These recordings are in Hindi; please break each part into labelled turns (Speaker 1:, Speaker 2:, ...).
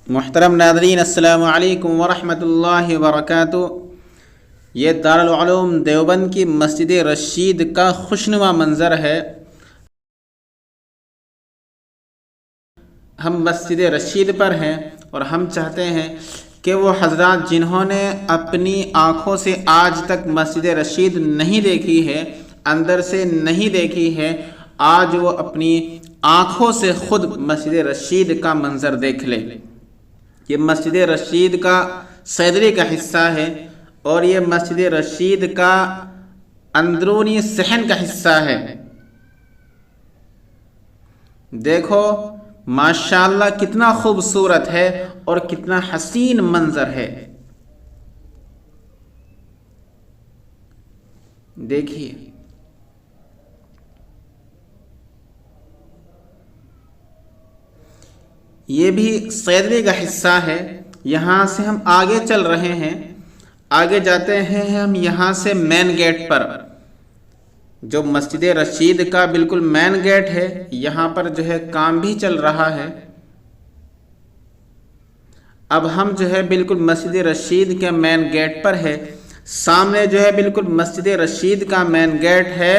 Speaker 1: मुहतरम नादरीन, अस्सलामु अलैकुम वरहमतुल्लाहि वबरकातुहू। ये दारुल उलूम देवबंद की मस्जिद रशीद का खुशनुमा मंज़र है। हम मस्जिद रशीद पर हैं और हम चाहते हैं कि वो हज़रात जिन्होंने अपनी आँखों से आज तक मस्जिद रशीद नहीं देखी है, अंदर से नहीं देखी है, आज वो अपनी आँखों से ख़ुद मस्जिद रशीद का मंज़र देख ले। ये मस्जिद रशीद का सैदरी का हिस्सा है और ये मस्जिद रशीद का अंदरूनी सहन का हिस्सा है। देखो माशाअल्लाह कितना खूबसूरत है और कितना हसीन मंजर है। देखिए ये भी सैदरी का हिस्सा है। यहाँ से हम आगे चल रहे हैं, आगे जाते हैं हम यहाँ से मेन गेट पर, जो मस्जिद रशीद का बिल्कुल मेन गेट है। यहाँ पर जो है काम भी चल रहा है। अब हम जो है बिल्कुल मस्जिद रशीद के मेन गेट पर है। सामने जो है बिल्कुल मस्जिद रशीद का मेन गेट है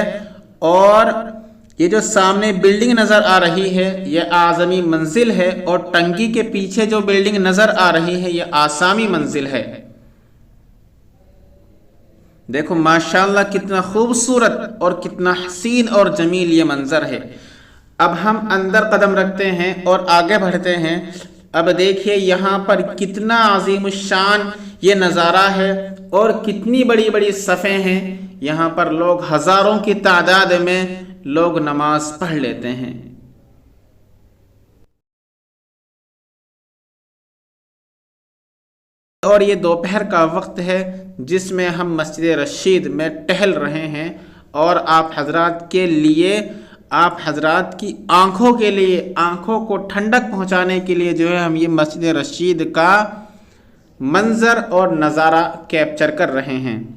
Speaker 1: और ये जो सामने बिल्डिंग नज़र आ रही है ये आज़मी मंजिल है और टंकी के पीछे जो बिल्डिंग नज़र आ रही है ये आसामी मंजिल है। देखो माशाल्लाह कितना खूबसूरत और कितना हसीन और जमील ये मंजर है। अब हम अंदर कदम रखते हैं और आगे बढ़ते हैं। अब देखिए यहाँ पर कितना अजीम शान ये नज़ारा है और कितनी बड़ी बड़ी सफ़े हैं। यहाँ पर लोग हज़ारों की तादाद में लोग नमाज पढ़ लेते हैं। और ये दोपहर का वक्त है जिसमें हम मस्जिद रशीद में टहल रहे हैं और आप हजरात के लिए, आप हजरात की आँखों के लिए, आँखों को ठंडक पहुँचाने के लिए जो है हम ये मस्जिद रशीद का मंज़र और नज़ारा कैप्चर कर रहे हैं।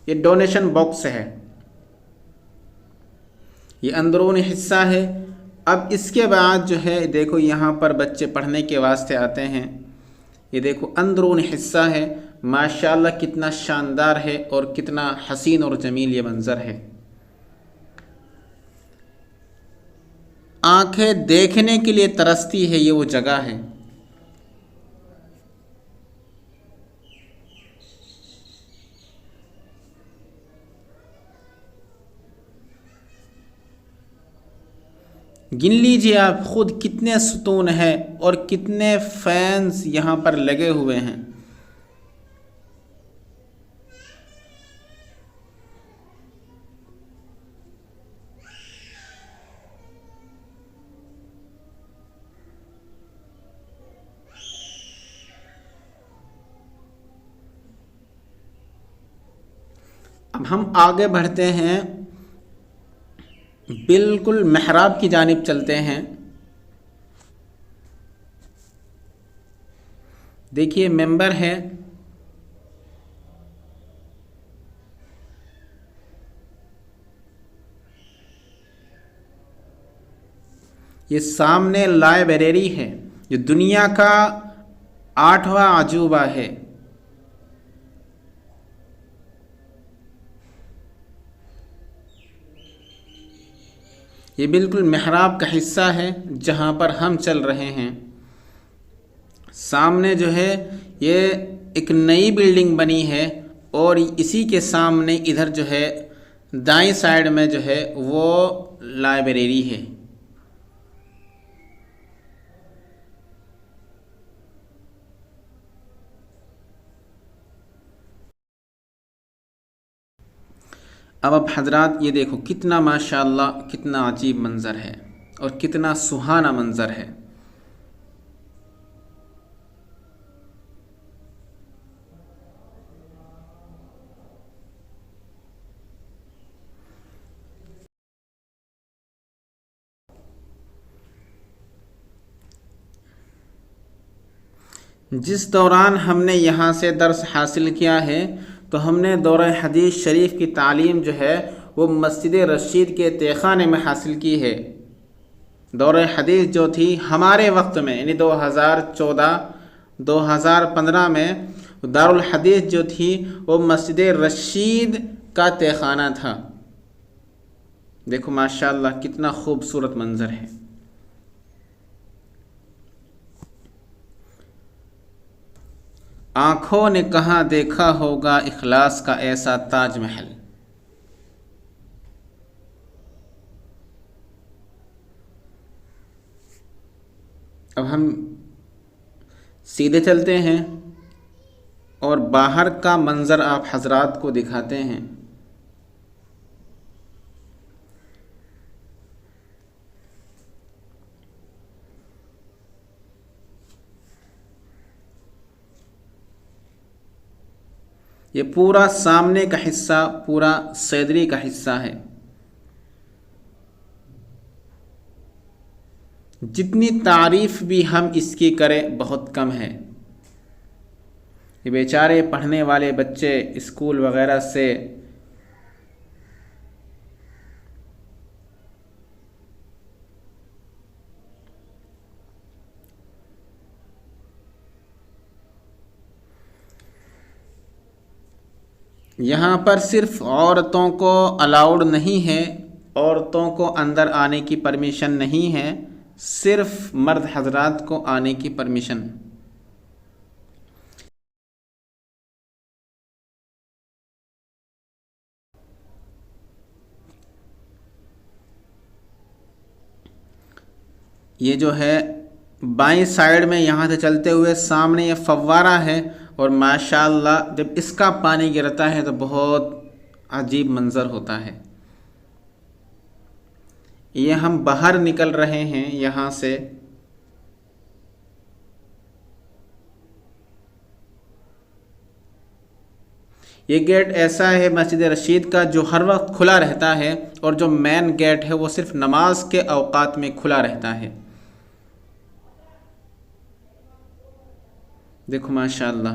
Speaker 1: ये डोनेशन बॉक्स है, ये अंदरूनी हिस्सा है। अब इसके बाद जो है देखो यहाँ पर बच्चे पढ़ने के वास्ते आते हैं। ये देखो अंदरूनी हिस्सा है। माशाल्लाह कितना शानदार है और कितना हसीन और जमील ये मंज़र है। आंखें देखने के लिए तरसती है, ये वो जगह है। गिन लीजिए आप खुद कितने सुतून हैं और कितने फैंस यहाँ पर लगे हुए हैं। अब हम आगे बढ़ते हैं, बिल्कुल मेहराब की जानिब चलते हैं। देखिए मेंबर है, ये सामने लाइब्रेरी है जो दुनिया का 8वां अजूबा है। ये बिल्कुल मेहराब का हिस्सा है जहाँ पर हम चल रहे हैं। सामने जो है ये एक नई बिल्डिंग बनी है और इसी के सामने इधर जो है दाईं साइड में जो है वो लाइब्रेरी है। अब हजरात ये देखो कितना माशाअल्लाह कितना अजीब मंज़र है और कितना सुहाना मंज़र है। जिस दौरान हमने यहाँ से दर्स हासिल किया है तो हमने दौरा हदीस शरीफ की तालीम जो है वो मस्जिद रशीद के तहखाने में हासिल की है। दौरा हदीस जो थी हमारे वक्त में यानी 2014-2015 में दारुल हदीस जो थी वो मस्जिद रशीद का तहखाना था। देखो माशाअल्लाह कितना खूबसूरत मंज़र है। आँखों ने कहाँ देखा होगा इखलास का ऐसा ताजमहल। अब हम सीधे चलते हैं और बाहर का मंज़र आप हजरात को दिखाते हैं। ये पूरा सामने का हिस्सा पूरा सैदरी का हिस्सा है। जितनी तारीफ़ भी हम इसकी करें बहुत कम है। ये बेचारे पढ़ने वाले बच्चे स्कूल वगैरह से यहाँ पर सिर्फ औरतों को अलाउड नहीं है, औरतों को अंदर आने की परमिशन नहीं है, सिर्फ मर्द हजरात को आने की परमिशन। ये जो है बाईं साइड में यहाँ से चलते हुए सामने ये फव्वारा है और माशाअल्लाह जब इसका पानी गिरता है तो बहुत अजीब मंज़र होता है। ये हम बाहर निकल रहे हैं यहाँ से। ये गेट ऐसा है मस्जिद रशीद का जो हर वक्त खुला रहता है और जो मेन गेट है वो सिर्फ नमाज के औकात में खुला रहता है। देखो माशाअल्लाह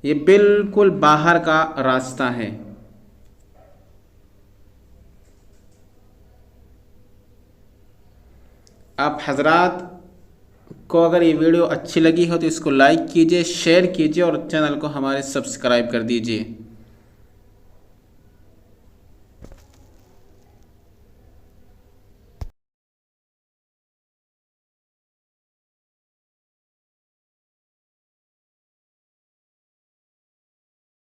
Speaker 1: ये बिल्कुल बाहर का रास्ता है। आप हजरात को अगर ये वीडियो अच्छी लगी हो तो इसको लाइक कीजिए, शेयर कीजिए और चैनल को हमारे सब्सक्राइब कर दीजिए।